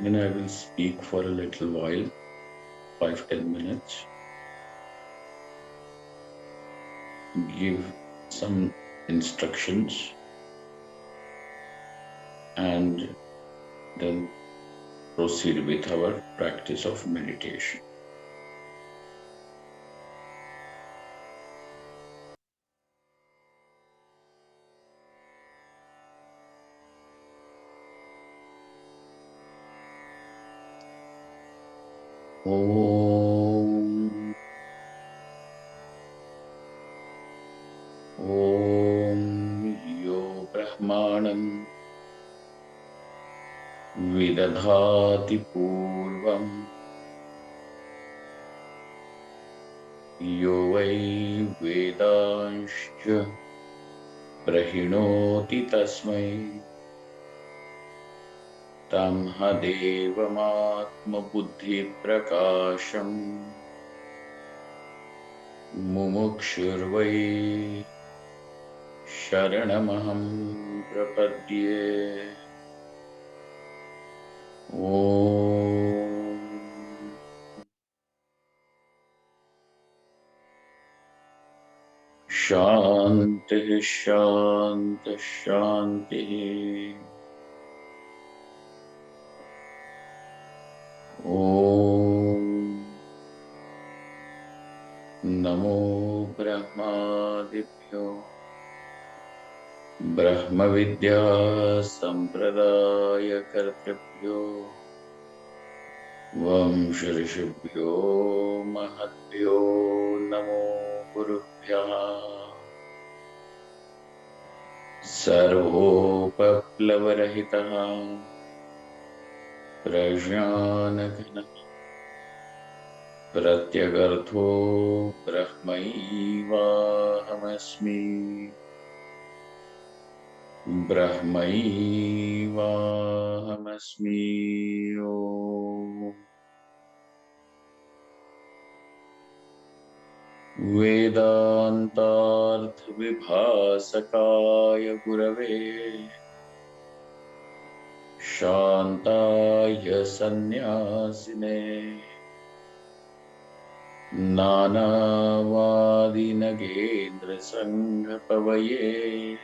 Then I will speak for a little while, 5-10 minutes, give some instructions, and then proceed with our practice of meditation. Om Yo Brahmanam Vidadhati Purvam Yo Vai Vedanscha Prahinoti Tasmai Tamha Devamatma Buddhi Prakasham Mumukshurvai Sharanamaham Prapadye. Om Shanti Shanti Shanti. Om Namo Brahmadibhyo Brahma Vidya Sampradaya Kartribhyo Vamsharishibhyo Mahatbhyo Namo Gurubhya Sarvopaplavarahitaha Prajnanagana Pratyagartho Brahmaivahamasmi Brahmaivahamasmi Om Vedantarth Vibhasakaya Gurave Shantaya Sannyasine Nanavadi Nagendra Sangha Pavaye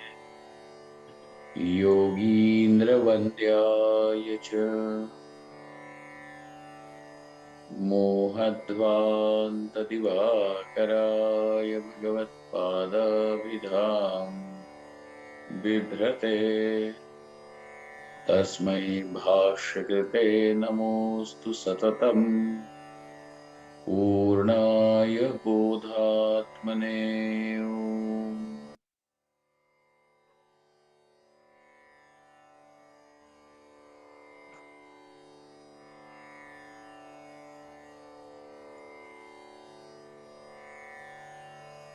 Yogindra Vandyaya Cha Mohadvanta Divakaraya Bhagavatpada Vidham Bibhrate Tasmai Bhashakrite Namostu Satatam Purnaya Bodhatmane Om.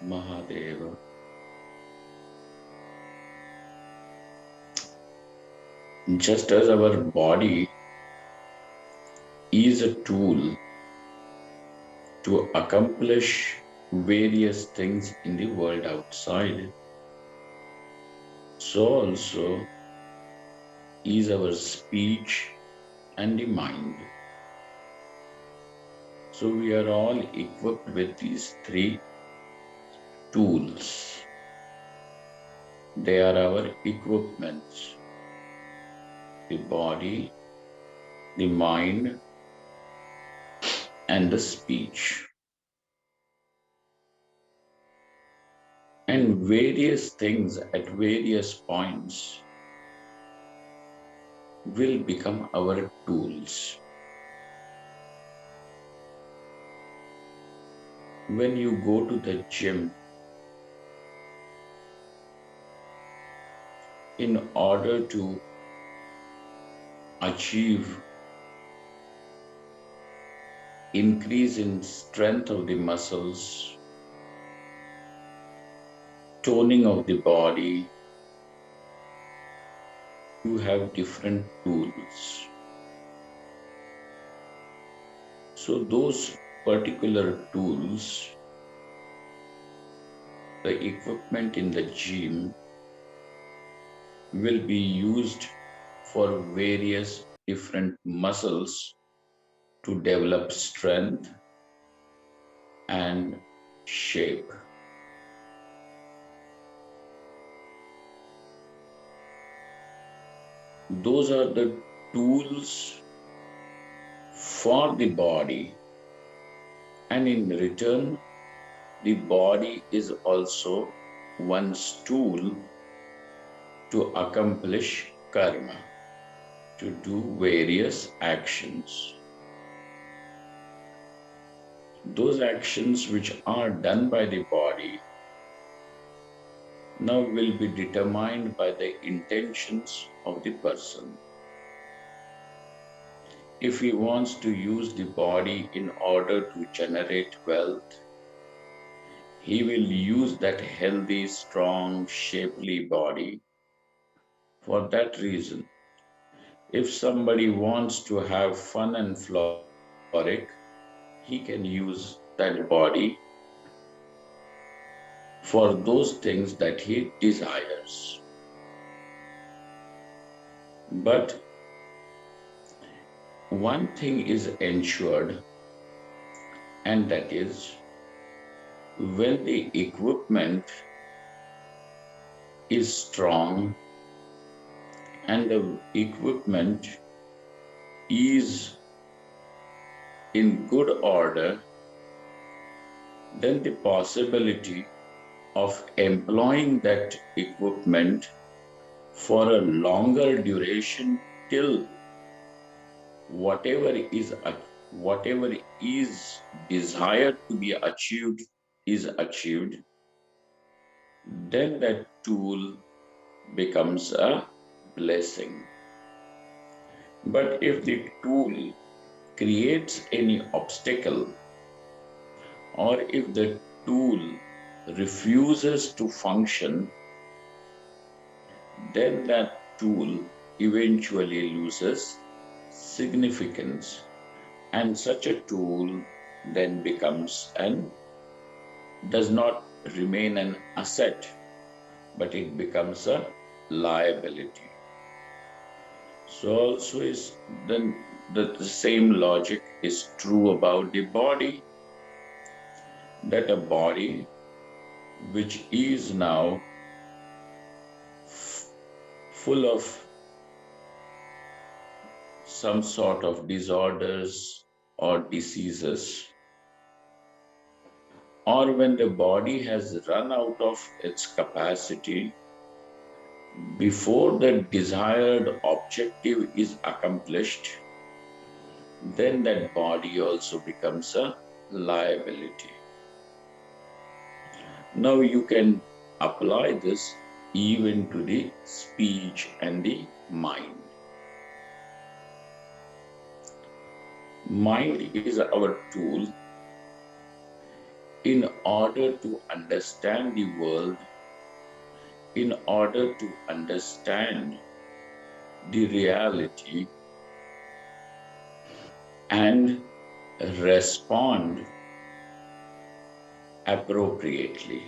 Mahadeva. Just as our body is a tool to accomplish various things in the world outside, so also is our speech and the mind. So we are all equipped with these three tools. They are our equipments: the body, the mind, and the speech. And various things at various points will become our tools. When you go to the gym, in order to achieve increase in strength of the muscles, toning of the body, you have different tools. So those particular tools, the equipment in the gym, will be used for various different muscles to develop strength and shape. Those are the tools for the body, and in return, the body is also one's tool to accomplish karma, to do various actions. Those actions which are done by the body now will be determined by the intentions of the person. If he wants to use the body in order to generate wealth, he will use that healthy, strong, shapely body for that reason. If somebody wants to have fun and frolic, he can use that body for those things that he desires. But one thing is ensured, and that is when the equipment is strong and the equipment is in good order, then the possibility of employing that equipment for a longer duration till whatever is desired to be achieved is achieved, then that tool becomes a blessing. But if the tool creates any obstacle, or if the tool refuses to function, then that tool eventually loses significance, and such a tool then does not remain an asset, but it becomes a liability. So also is then the same logic is true about the body, that a body which is now full of some sort of disorders or diseases, or when the body has run out of its capacity before the desired objective is accomplished, then that body also becomes a liability. Now you can apply this even to the speech and the mind. Mind is our tool in order to understand the world, in order to understand the reality and respond appropriately.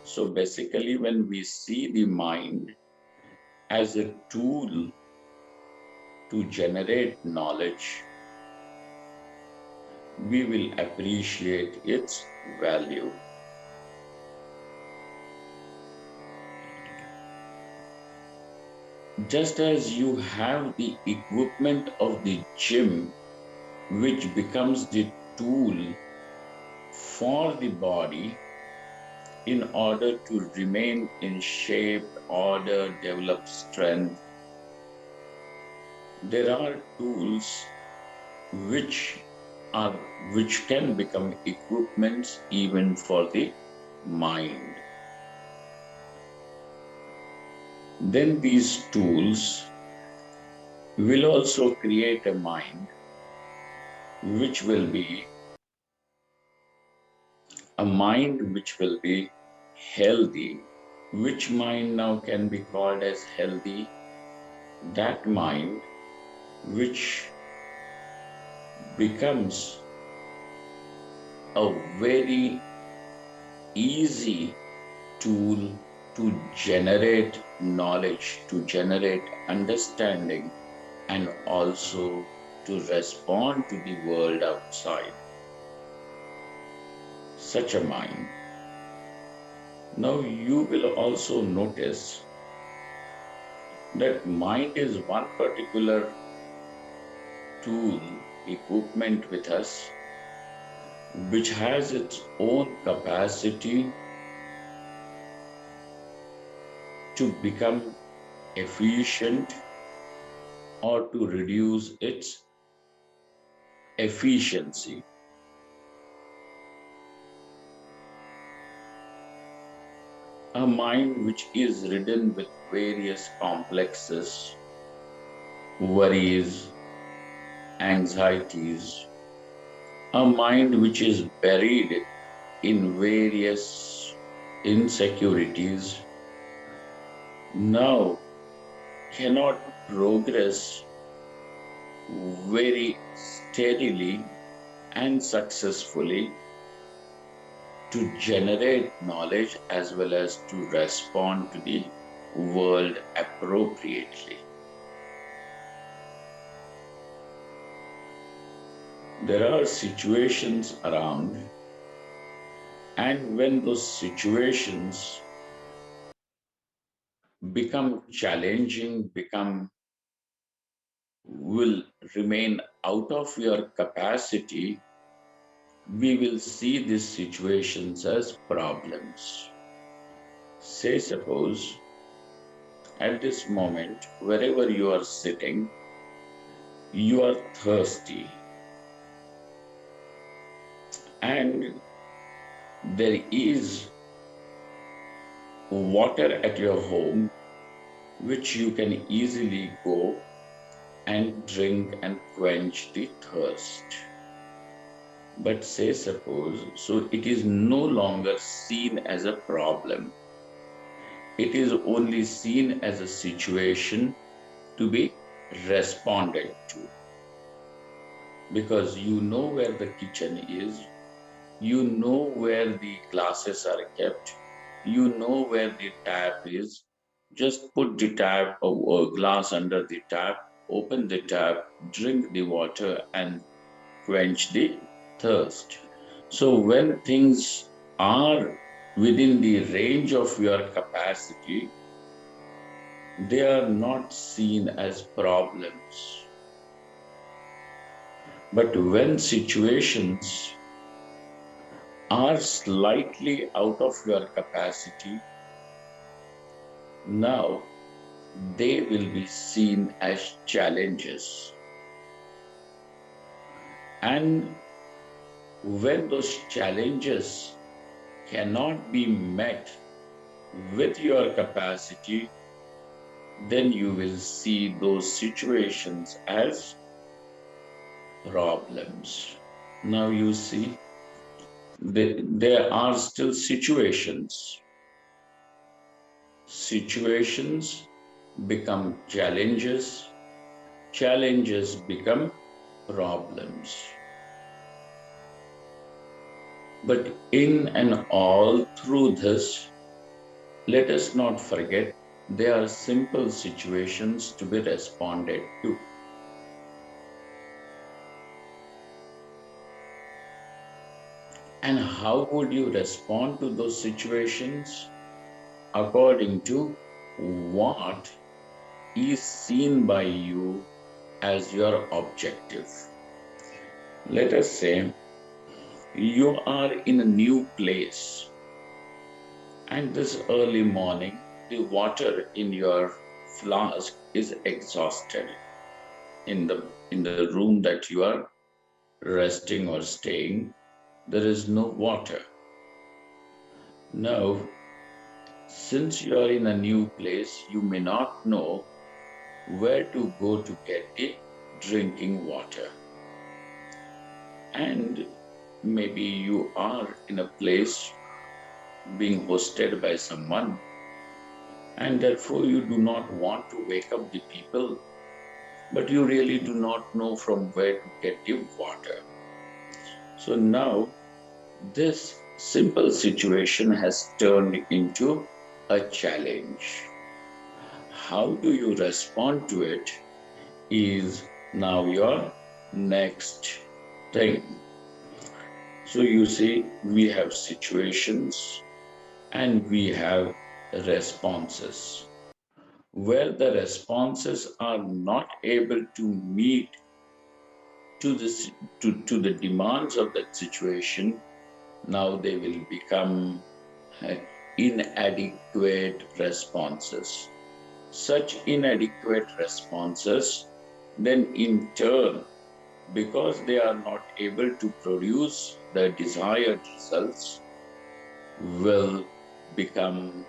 So basically, when we see the mind as a tool to generate knowledge, we will appreciate its value. Just as you have the equipment of the gym, which becomes the tool for the body in order to remain in shape, order, develop strength, there are tools which can become equipments even for the mind. Then these tools will also create a mind which will be healthy. Which mind now can be called as healthy? That mind which becomes a very easy tool to to generate knowledge, to generate understanding, and also to respond to the world outside. Such a mind. Now you will also notice that mind is one particular tool, equipment with us, which has its own capacity to become efficient or to reduce its efficiency. A mind which is ridden with various complexes, worries, anxieties, a mind which is buried in various insecurities, now cannot progress very steadily and successfully to generate knowledge as well as to respond to the world appropriately. There are situations around, and when those situations become challenging, will remain out of your capacity, we will see these situations as problems. Say, suppose at this moment, wherever you are sitting, you are thirsty, and there is water at your home which you can easily go and drink and quench the thirst. But say suppose, so it is no longer seen as a problem. It is only seen as a situation to be responded to. Because you know where the kitchen is, you know where the glasses are kept, you know where the tap is. Just put the tap or glass under the tap, open the tap, drink the water, and quench the thirst. So when things are within the range of your capacity, they are not seen as problems. But when situations are slightly out of your capacity, now they will be seen as challenges. And when those challenges cannot be met with your capacity, then you will see those situations as problems. Now you see, there are still situations. Situations become challenges, challenges become problems. But in and all through this, let us not forget they are simple situations to be responded to. And how would you respond to those situations? According to what is seen by you as your objective. Let us say you are in a new place, and this early morning the water in your flask is exhausted. In the room that you are resting or staying, there is no water. Now, since you are in a new place, you may not know where to go to get the drinking water. And maybe you are in a place being hosted by someone, and therefore you do not want to wake up the people, but you really do not know from where to get the water. So now this simple situation has turned into a challenge. How do you respond to it is now your next thing. So you see, we have situations and we have responses. Where the responses are not able to meet to the demands of that situation, now they will become uh, inadequate responses. Such inadequate responses, then in turn, because they are not able to produce the desired results, will become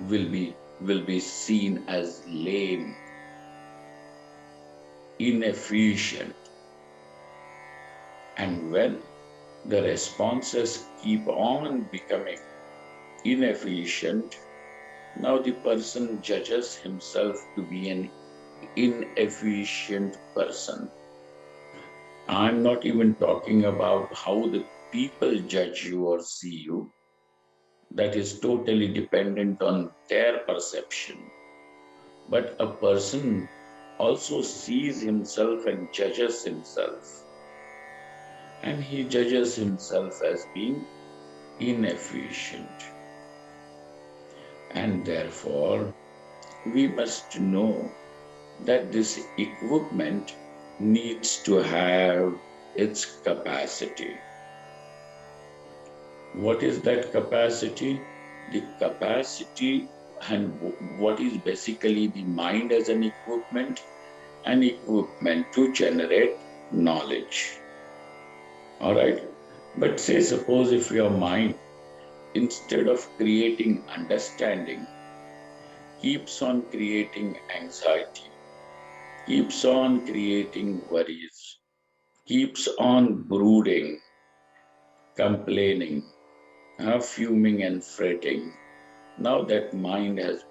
will be seen as lame, inefficient. And when the responses keep on becoming inefficient, now the person judges himself to be an inefficient person. I'm not even talking about how the people judge you or see you. That is totally dependent on their perception. But a person also sees himself and judges himself. And he judges himself as being inefficient. And therefore, we must know that this equipment needs to have its capacity. What is that capacity? The capacity, and what is basically the mind as an equipment? An equipment to generate knowledge. All right. But say, suppose if your mind, instead of creating understanding, keeps on creating anxiety, keeps on creating worries, keeps on brooding, complaining, fuming and fretting. Now that mind has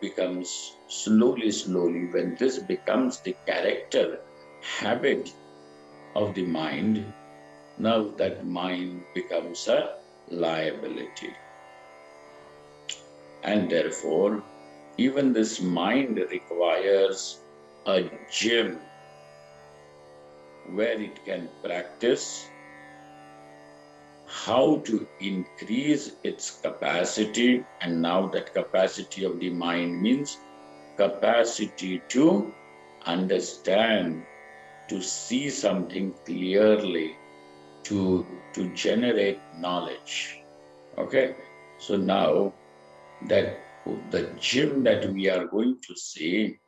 becomes slowly, when this becomes the character, habit of the mind, now that mind becomes a liability. And therefore, even this mind requires a gym where it can practice how to increase its capacity. And now that capacity of the mind means capacity to understand, to see something clearly, to generate knowledge. Okay, so now that the gym that we are going to see,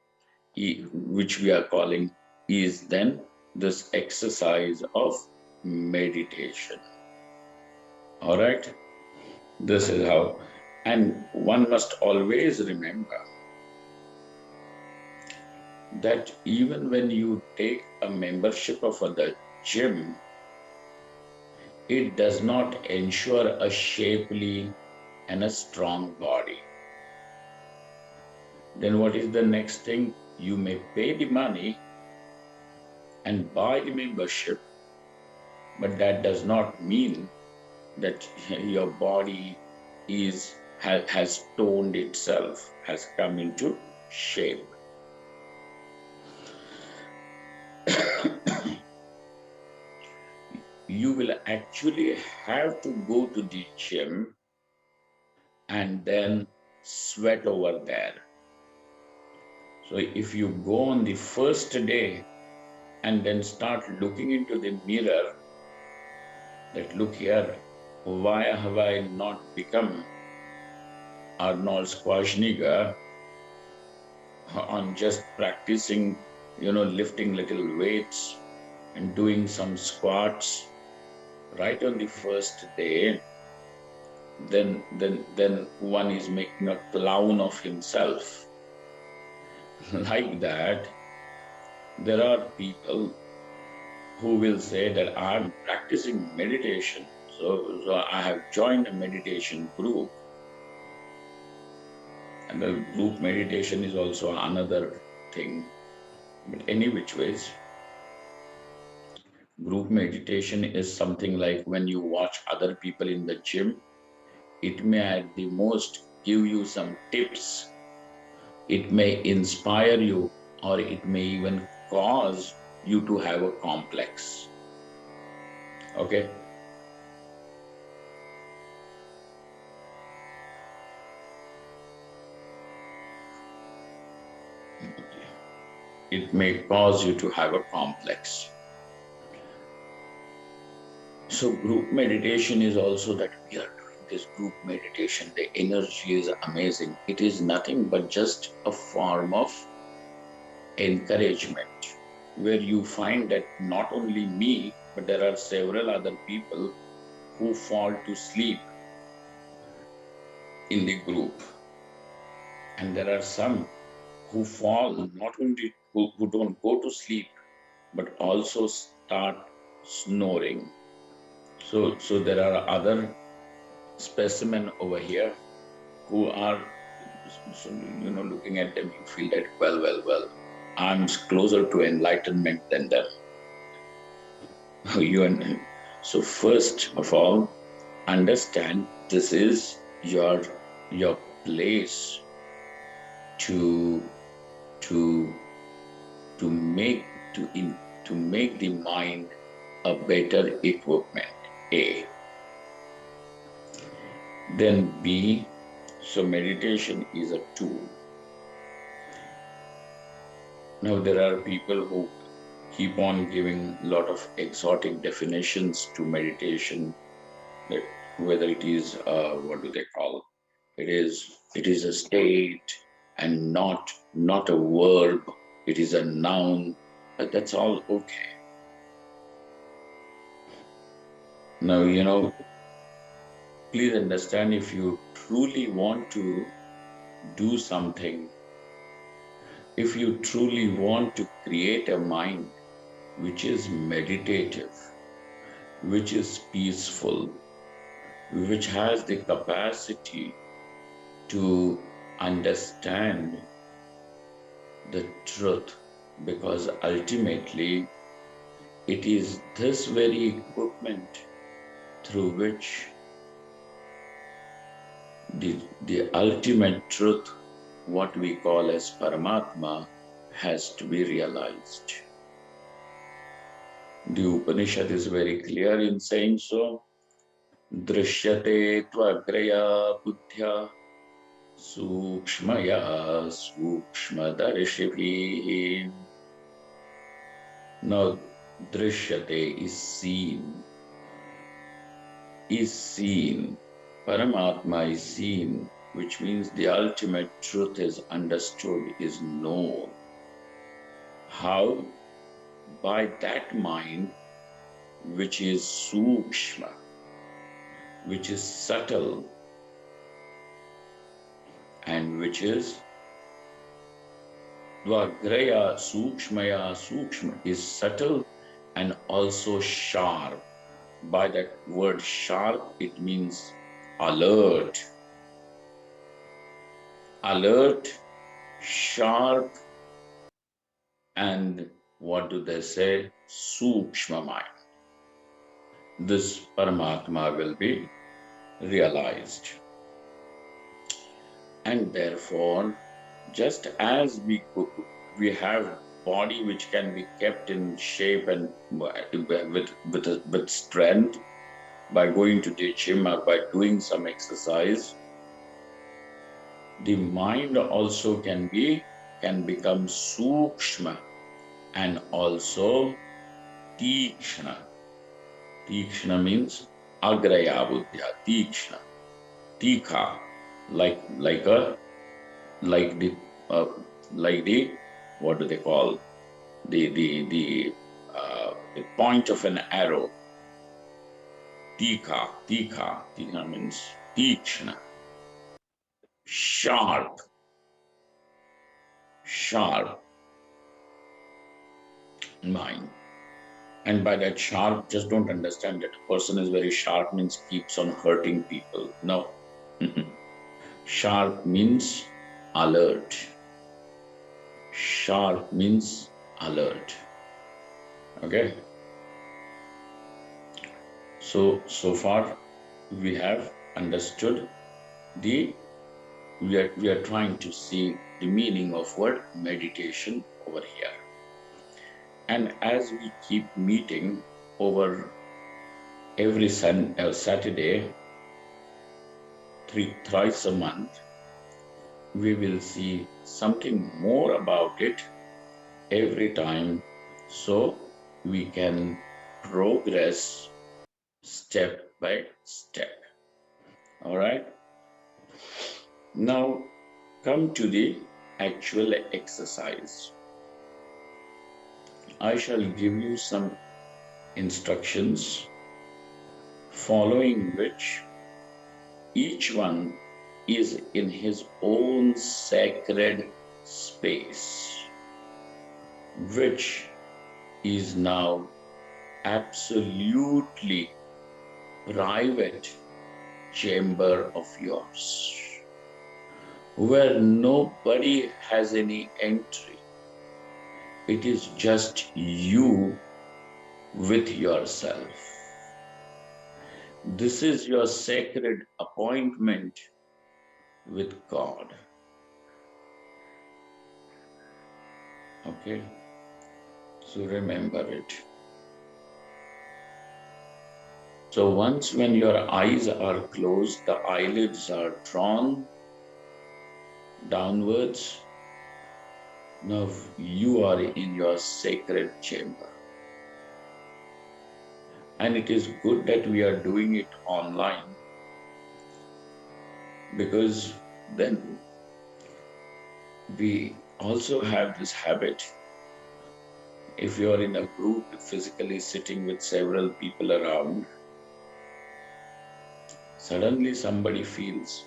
which we are calling, is then this exercise of meditation. All right, this is how. And one must always remember that even when you take a membership of the gym, it does not ensure a shapely and a strong body. Then what is the next thing? You may pay the money and buy the membership, but that does not mean that your body has toned itself, has come into shape. You will actually have to go to the gym and then sweat over there. So if you go on the first day and then start looking into the mirror, that look here, why have I not become Arnold Schwarzenegger on just practicing, lifting little weights and doing some squats right on the first day, then one is making a clown of himself. Like that, there are people who will say that I'm practicing meditation, so I have joined a meditation group. And the group meditation is also another thing. But any which ways, group meditation is something like when you watch other people in the gym, It may at the most give you some tips. It may inspire you, or it may even cause you to have a complex. Okay? It may cause you to have a complex. So group meditation is also that we are doing this group meditation. The energy is amazing. It is nothing but just a form of encouragement, where you find that not only me, but there are several other people who fall to sleep in the group. And there are some who fall, not only who don't go to sleep, but also start snoring. So there are other specimen over here who are, so, looking at them, you feel that, well, I'm closer to enlightenment than them. So first of all, understand this is your place to make the mind a better equipment. A. Then B. So meditation is a tool. Now there are people who keep on giving a lot of exotic definitions to meditation, that whether it is what do they call it is a state and not a verb, it is a noun, but that's all okay. Now please understand, if you truly want to do something, if you truly want to create a mind which is meditative, which is peaceful, which has the capacity to understand the truth, because ultimately it is this very equipment through which the ultimate truth, what we call as Paramatma, has to be realized. The Upanishad is very clear in saying so. Drishyate tvagraya buddhya sukshmaya sukshmadarshibhi. Now, drishyate is seen. Paramatma is seen, which means the ultimate truth is understood, is known. How? By that mind which is sukshma, which is subtle, and which is dvagraya sukshmaya. Sukshma is subtle and also sharp. By that word sharp, it means alert. Alert, sharp, and what do they say? Sukshma mind. This Paramatma will be realized. And therefore, just as we have body which can be kept in shape and with strength by going to the gym or by doing some exercise, the mind also can become sukshma and also tikshna. Tikshna means agraya buddhya. Tikshna, tikha, like the what do they call the point of an arrow. Tikha means tikshna, sharp mind. And by that sharp, just don't understand that a person is very sharp means keeps on hurting people. No. Sharp means alert. Sharp means alert. Okay. So far we have understood the we are trying to see the meaning of word meditation over here. And as we keep meeting over every Saturday, thrice a month, we will see something more about it every time, so we can progress step by step. All right. Now come to the actual exercise. I shall give you some instructions, following which each one is in his own sacred space, which is now absolutely private chamber of yours, where nobody has any entry. It is just you with yourself. This is your sacred appointment with God. Okay? So remember it. So once when your eyes are closed, the eyelids are drawn downwards. Now you are in your sacred chamber. And it is good that we are doing it online, because then we also have this habit. If you are in a group physically sitting with several people around, suddenly somebody feels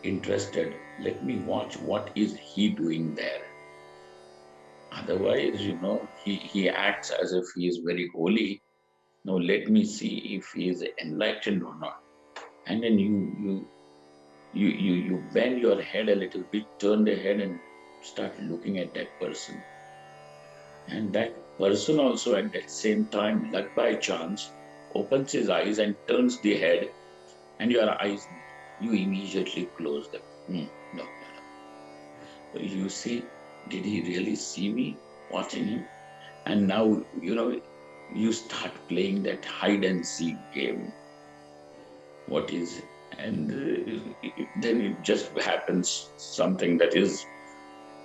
interested. Let me watch what is he doing there. Otherwise, he acts as if he is very holy. No, let me see if he is enlightened or not. And then you bend your head a little bit, turn the head and start looking at that person. And that person also at that same time, like by chance, opens his eyes and turns the head, and your eyes, you immediately close them. No. You see, did he really see me watching him? And now, you start playing that hide and seek game. What is, and then it just happens something that is,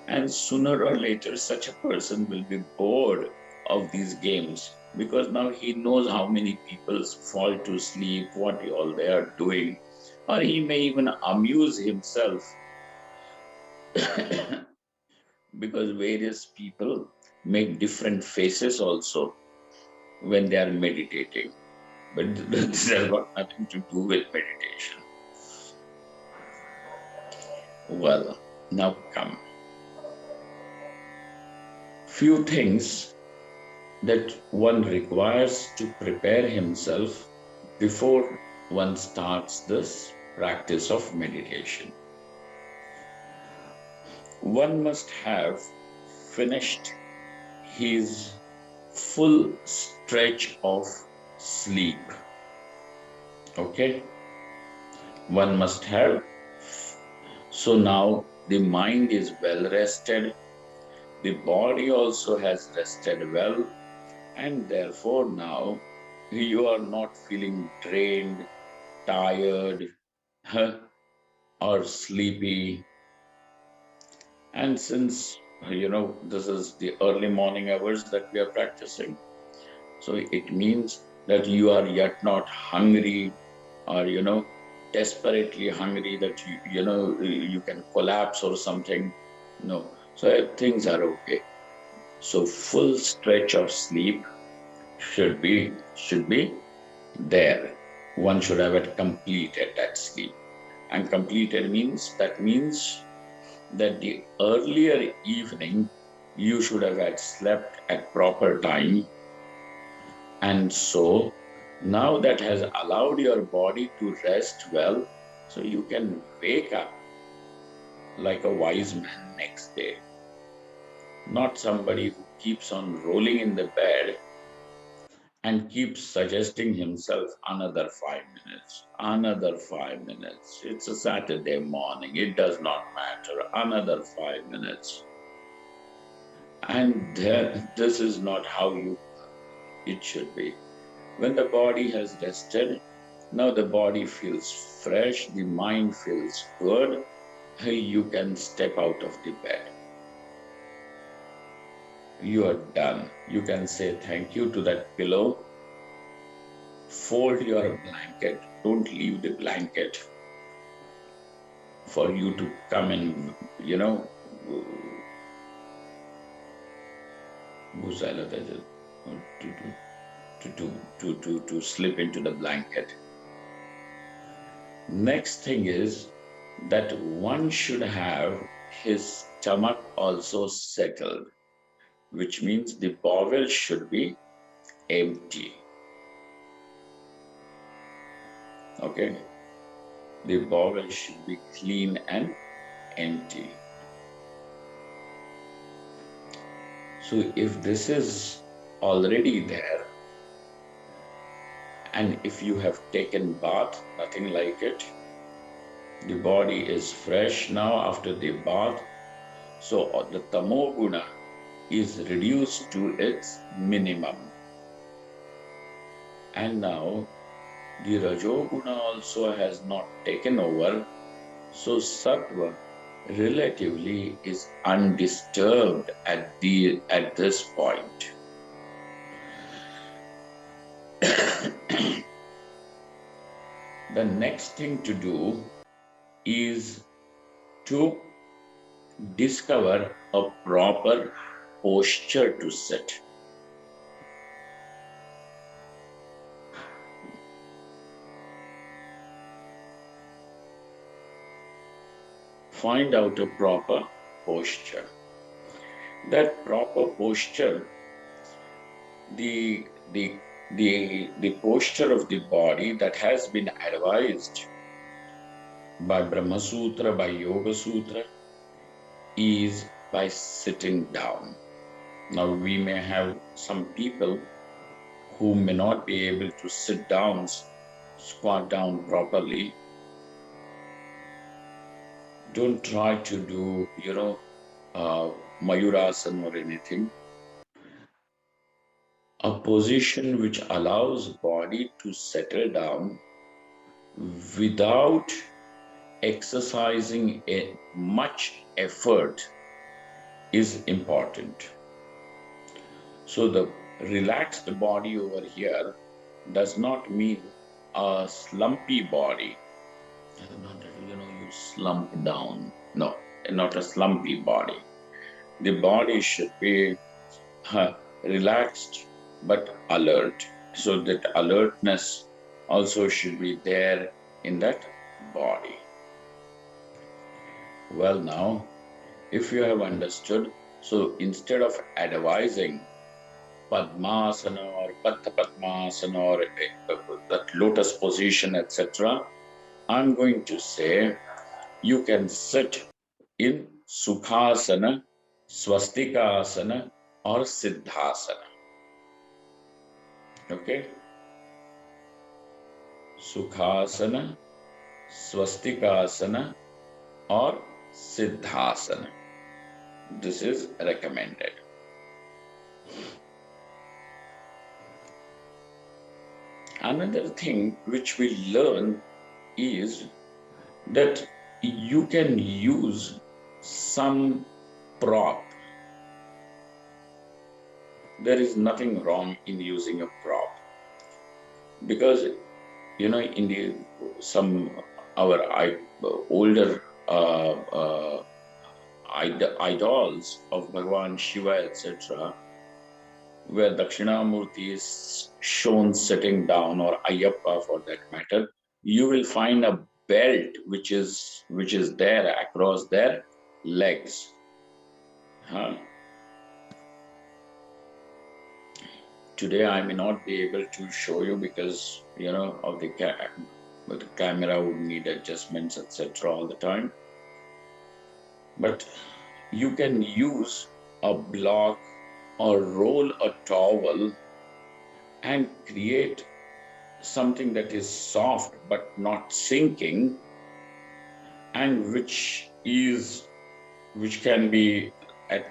and sooner or later such a person will be bored of these games, because now he knows how many people fall to sleep, what all they are doing, or he may even amuse himself because various people make different faces also when they are meditating, but this has got nothing to do with meditation. Well, now come. Few things that one requires to prepare himself before one starts this practice of meditation. One must have finished his full stretch of sleep. Okay? One must have. So now the mind is well rested, the body also has rested well, and therefore now you are not feeling drained, tired, or sleepy. And since this is the early morning hours that we are practicing, so it means that you are yet not hungry, or desperately hungry that you can collapse or something. No, so things are okay. So full stretch of sleep should be there. One should have it completed, that sleep. And completed means that the earlier evening you should have had slept at proper time, and so now that has allowed your body to rest well, so you can wake up like a wise man next day, not somebody who keeps on rolling in the bed and keeps suggesting himself another 5 minutes, another 5 minutes. It's a Saturday morning, it does not matter, another 5 minutes. And then this is not how it should be. When the body has rested, now the body feels fresh, the mind feels good, you can step out of the bed. You are done. You can say thank you to that pillow. Fold your blanket. Don't leave the blanket for you to come and, to slip into the blanket. Next thing is that one should have his stomach also settled, which means the bowel should be empty. Okay? The bowel should be clean and empty. So if this is already there, and if you have taken bath, nothing like it, the body is fresh now after the bath, so the tamoguna is reduced to its minimum. And now the rajoguna also has not taken over, so sattva relatively is undisturbed at this point. The next thing to do is to discover a proper posture to sit. Find out a proper posture. That proper posture, the posture of the body that has been advised by Brahma Sutra, by Yoga Sutra, is by sitting down. Now we may have some people who may not be able to sit down, squat down properly. Don't try to do, Mayurasana or anything. A position which allows body to settle down without exercising much effort is important. So the relaxed body over here does not mean a slumpy body. Not that, you slump down. No, not a slumpy body. The body should be relaxed but alert. So that alertness also should be there in that body. Well, now, if you have understood, so instead of advising Padmasana or Pattha Padmasana or that lotus position, etc., I'm going to say you can sit in Sukhasana, Swastikasana or Siddhasana. Okay? Sukhasana, Swastikasana or Siddhasana. This is recommended. Another thing which we learn is that you can use some prop. There is nothing wrong in using a prop, because in our older idols of Bhagavan Shiva, etc., where Dakshinamurti is shown sitting down, or Ayyappa for that matter, you will find a belt which is there across their legs. Today I may not be able to show you because of the camera would need adjustments, etc., all the time. But you can use a block or roll a towel and create something that is soft but not sinking, and which can be at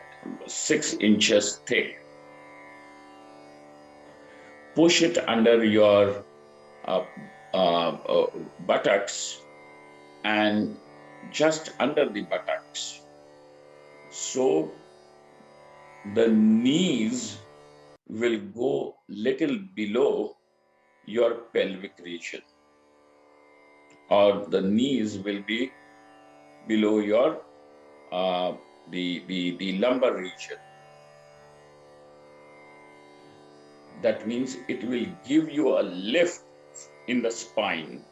6 inches thick. Push it under your uh, buttocks and just under the buttocks. So the knees will go little below your pelvic region, or the knees will be below your the lumbar region. That means it will give you a lift in the spine,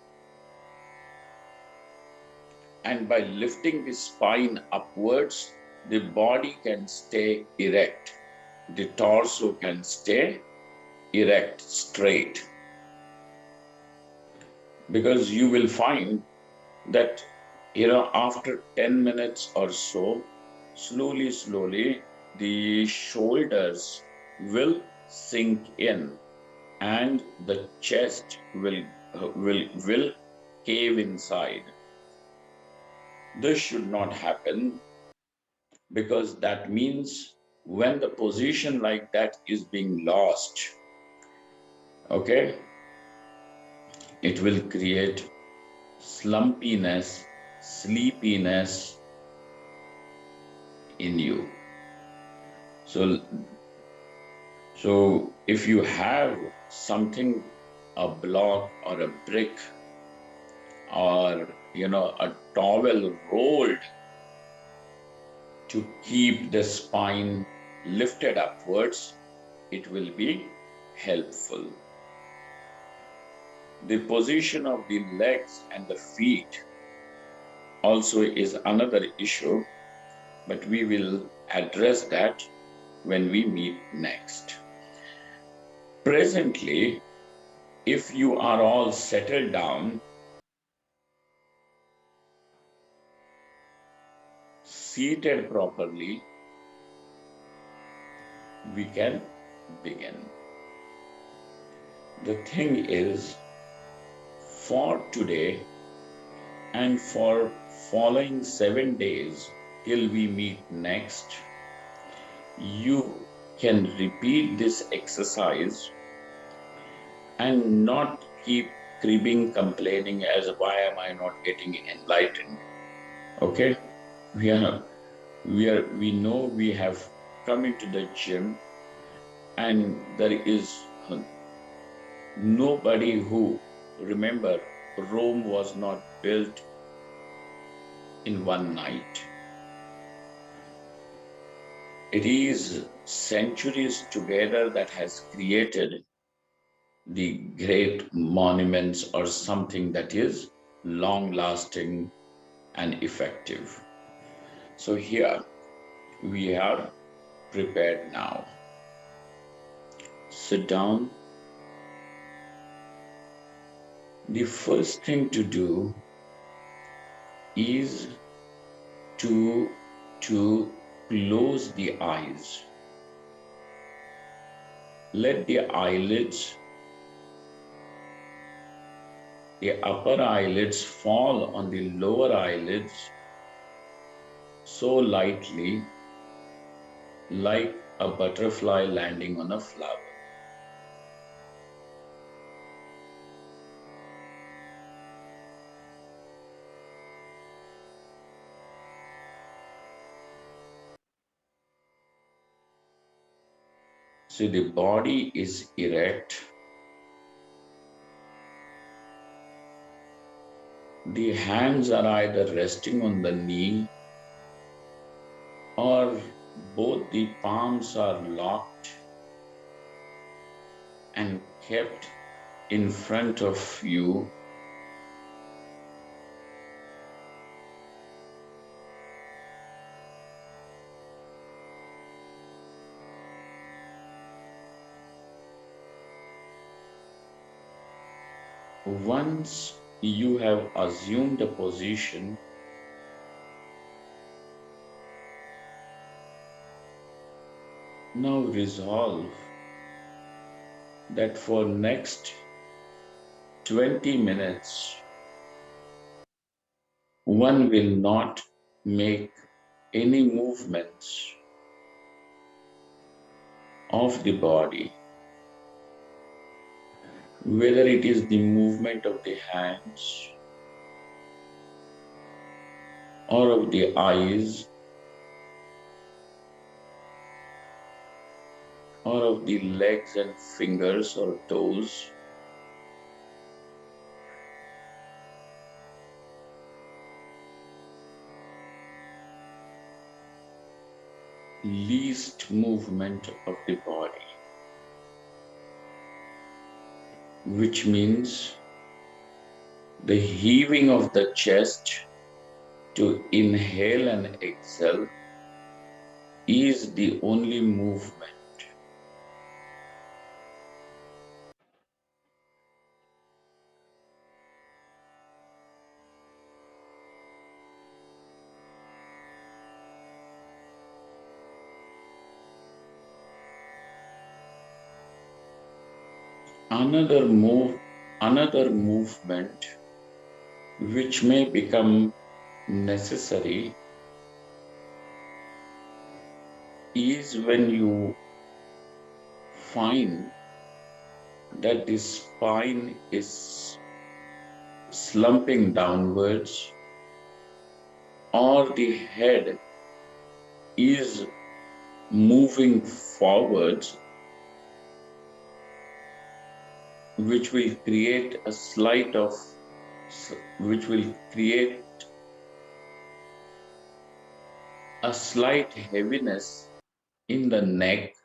and by lifting the spine upwards, the body can stay erect, the torso can stay erect, straight. Because you will find that, after 10 minutes or so, slowly, the shoulders will sink in and the chest will cave inside. This should not happen, because that means when the position like that is being lost, okay, it will create slumpiness, sleepiness in you. So if you have something, a block or a brick, or a towel rolled to keep the spine lifted upwards, it will be helpful. The position of the legs and the feet also is another issue, but we will address that when we meet next. Presently, if you are all settled down, seated properly, we can begin. The thing is, for today and for following 7 days till we meet next, you can repeat this exercise and not keep cribbing, complaining as why am I not getting enlightened. Okay? We know we have come into the gym, and there is nobody who, remember, Rome was not built in one night. It is centuries together that has created the great monuments, or something that is long lasting and effective. So here we are prepared now. Sit down. The first thing to do is to close the eyes. Let the eyelids, the upper eyelids, fall on the lower eyelids so lightly, like a butterfly landing on a flower. See, the body is erect. The hands are either resting on the knee, or both the palms are locked and kept in front of you. Once you have assumed a position, now resolve that for next 20 minutes, one will not make any movements of the body, whether it is the movement of the hands or of the eyes or of the legs and fingers or toes. Least movement of the body, which means the heaving of the chest to inhale and exhale is the only movement. Another movement which may become necessary is when you find that the spine is slumping downwards or the head is moving forwards, which will create a slight heaviness in the neck.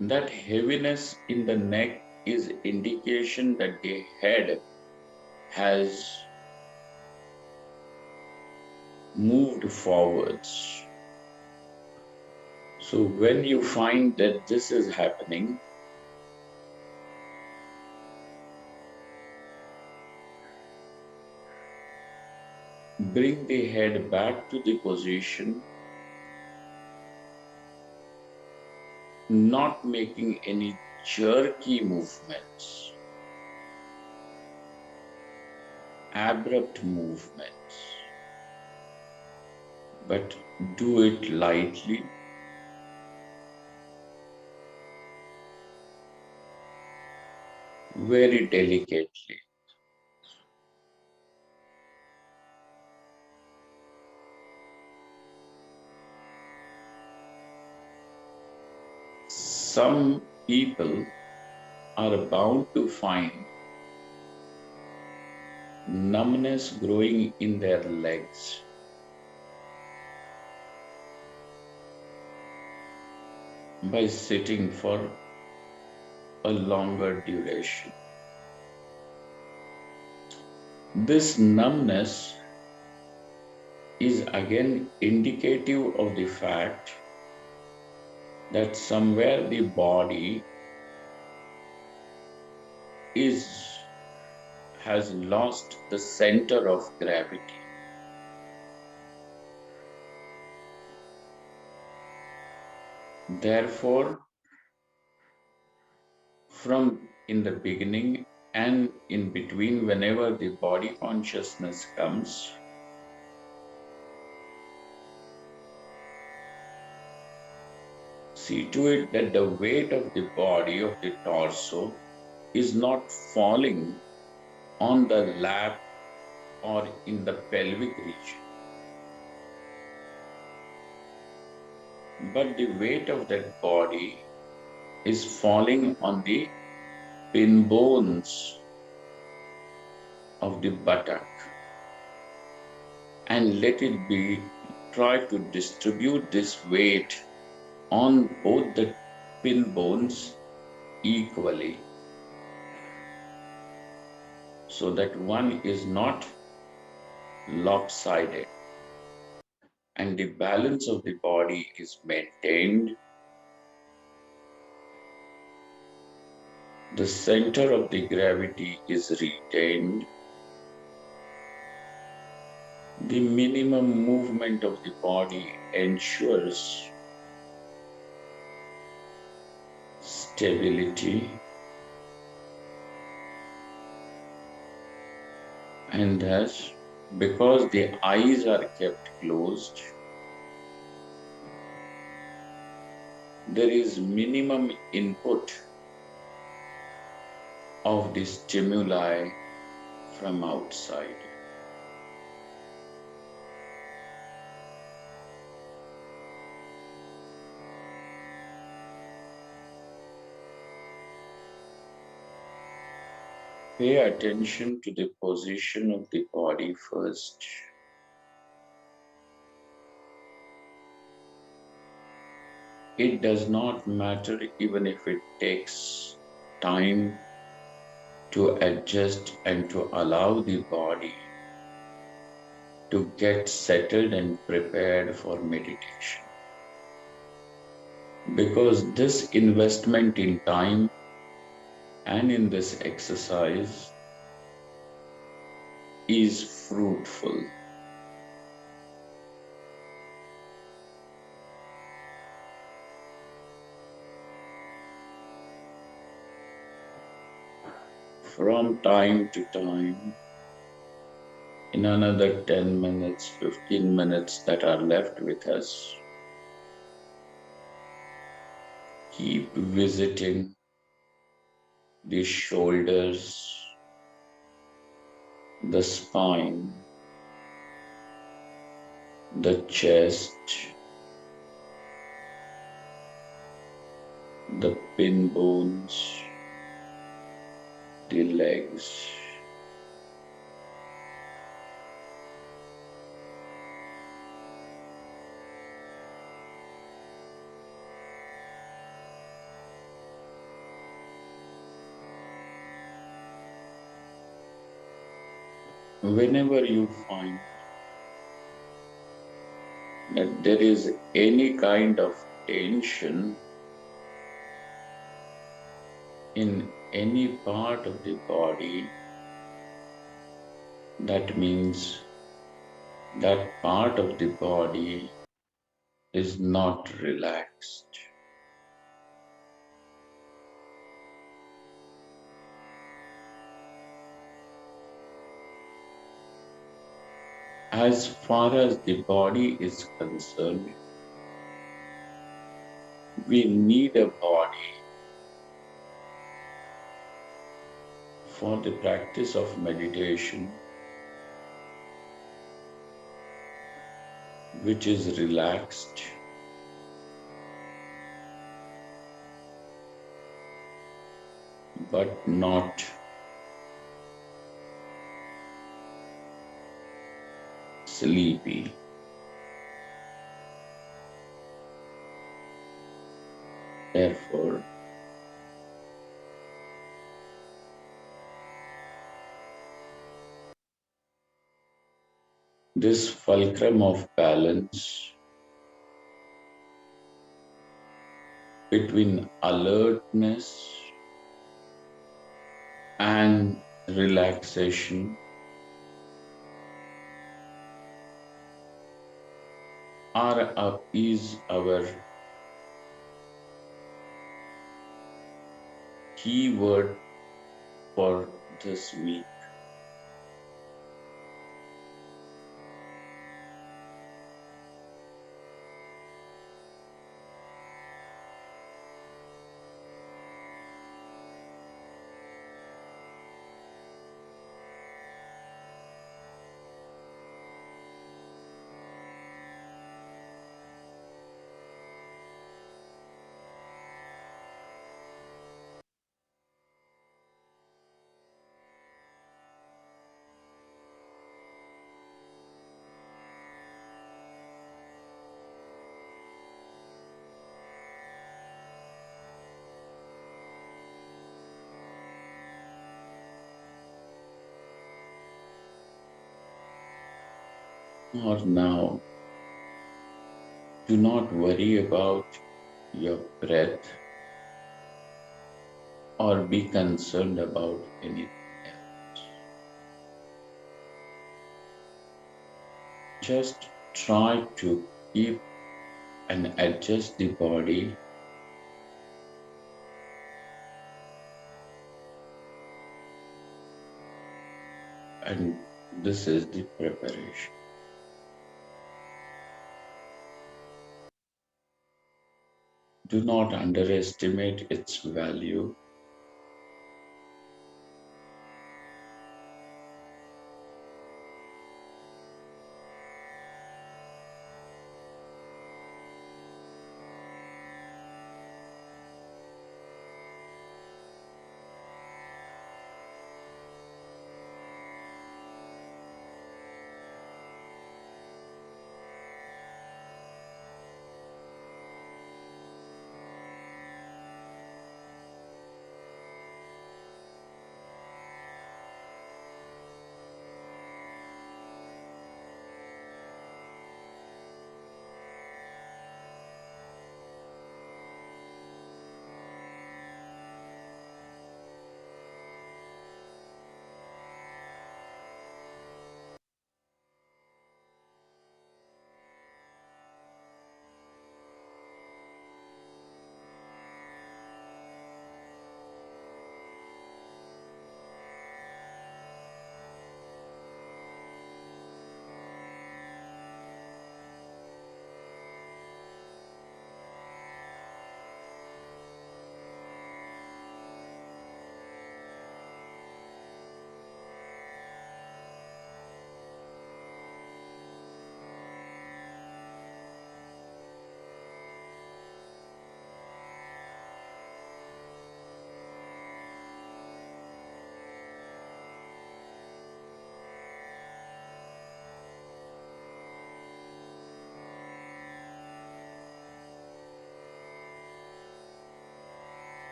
That heaviness in the neck is indication that the head has moved forwards. So when you find that this is happening, bring the head back to the position, not making any jerky movements, abrupt movements, but do it lightly, very delicately. Some people are bound to find numbness growing in their legs. By sitting for a longer duration. This numbness is again indicative of the fact that somewhere the body has lost the center of gravity. Therefore, from in the beginning and in between, whenever the body consciousness comes, see to it that the weight of the body, of the torso, is not falling on the lap or in the pelvic region, but the weight of that body is falling on the pin bones of the buttock, and let it be, try to distribute this weight on both the pin bones equally, so that one is not lopsided and the balance of the body is maintained. The center of the gravity is retained. The minimum movement of the body ensures stability, and thus, because the eyes are kept closed, there is minimum input of the stimuli from outside. Pay attention to the position of the body first. It does not matter even if it takes time to adjust and to allow the body to get settled and prepared for meditation. Because this investment in time and in this exercise is fruitful. From time to time, in another 10 minutes, 15 minutes that are left with us, keep visiting the shoulders, the spine, the chest, the pin bones, the legs. Whenever you find that there is any kind of tension in any part of the body, that means that part of the body is not relaxed. As far as the body is concerned, we need a body for the practice of meditation which is relaxed, but not sleepy. Therefore, this fulcrum of balance between alertness and relaxation is our key word for this week. Or now, do not worry about your breath or be concerned about anything else. Just try to keep and adjust the body and this is the preparation. Do not underestimate its value.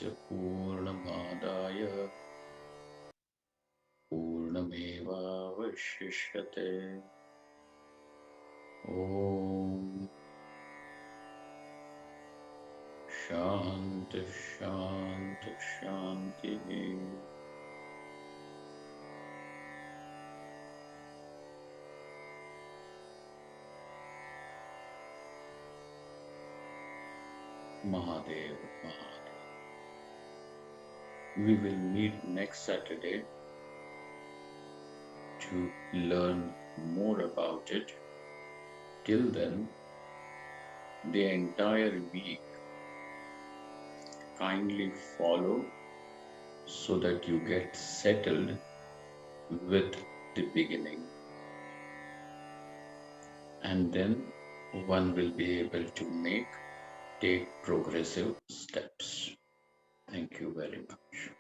पूर्णमादाय पूर्णमेवावशिष्यते। ॐ शान्ति शान्ति शान्तिः। Mahadev, Mahadev. We will meet next Saturday to learn more about it. Till then, the entire week, kindly follow so that you get settled with the beginning. And then one will be able to take progressive steps. Thank you very much.